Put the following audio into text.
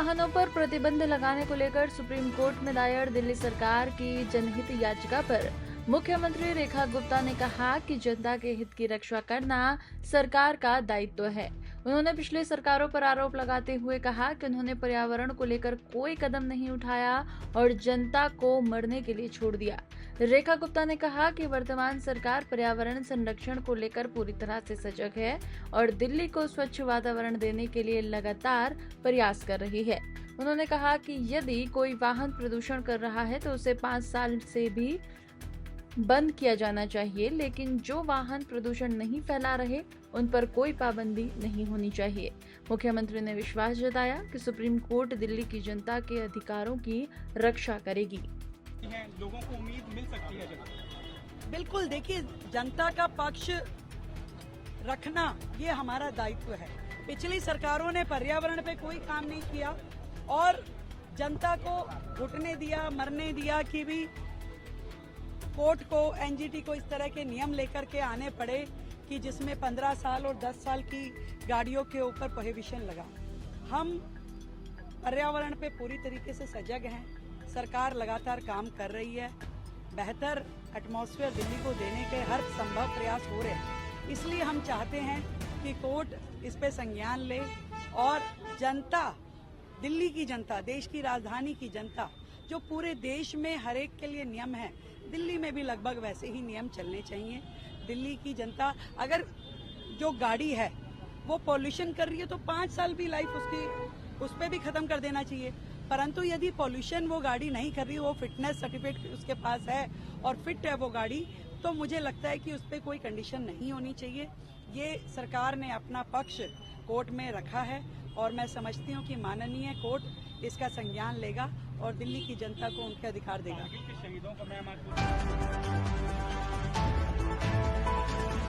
वाहनों पर प्रतिबंध लगाने को लेकर सुप्रीम कोर्ट में दायर दिल्ली सरकार की जनहित याचिका पर मुख्यमंत्री रेखा गुप्ता ने कहा कि जनता के हित की रक्षा करना सरकार का दायित्व है। उन्होंने पिछली सरकारों पर आरोप लगाते हुए कहा कि उन्होंने पर्यावरण को लेकर कोई कदम नहीं उठाया और जनता को मरने के लिए छोड़ दिया। रेखा गुप्ता ने कहा कि वर्तमान सरकार पर्यावरण संरक्षण को लेकर पूरी तरह से सजग है और दिल्ली को स्वच्छ वातावरण देने के लिए लगातार प्रयास कर रही है। उन्होंने कहा कि यदि कोई वाहन प्रदूषण कर रहा है तो उसे 5 साल से भी बंद किया जाना चाहिए, लेकिन जो वाहन प्रदूषण नहीं फैला रहे उन पर कोई पाबंदी नहीं होनी चाहिए। मुख्यमंत्री ने विश्वास जताया कि सुप्रीम कोर्ट दिल्ली की जनता के अधिकारों की रक्षा करेगी। लोगों को उम्मीद मिल सकती है। बिल्कुल, देखिए, जनता का पक्ष रखना ये हमारा दायित्व है। पिछली सरकारों ने पर्यावरण पे कोई काम नहीं किया और जनता को घुटने दिया, मरने दिया कि भी कोर्ट को, एनजीटी को इस तरह के नियम लेकर के आने पड़े कि जिसमें 15 साल और 10 साल की गाड़ियों के ऊपर प्रोहिबिशन लगा। हम पर्यावरण पे पूरी तरीके से सजग हैं। सरकार लगातार काम कर रही है। बेहतर एटमॉस्फेयर दिल्ली को देने के हर संभव प्रयास हो रहे हैं। इसलिए हम चाहते हैं कि कोर्ट इस पे संज्ञान ले और जनता, दिल्ली की जनता, देश की राजधानी की जनता, जो पूरे देश में हर एक के लिए नियम है, दिल्ली में भी लगभग वैसे ही नियम चलने चाहिए। दिल्ली की जनता, अगर जो गाड़ी है वो पॉल्यूशन कर रही है तो 5 साल भी लाइफ उसकी उस पर भी खत्म कर देना चाहिए। परंतु यदि पॉल्यूशन वो गाड़ी नहीं कर रही, वो फिटनेस सर्टिफिकेट उसके पास है और फिट है वो गाड़ी, तो मुझे लगता है कि उस पर कोई कंडीशन नहीं होनी चाहिए। ये सरकार ने अपना पक्ष कोर्ट में रखा है और मैं समझती हूँ कि माननीय कोर्ट इसका संज्ञान लेगा और दिल्ली की जनता को उनके अधिकार देगा। शहीदों को मैं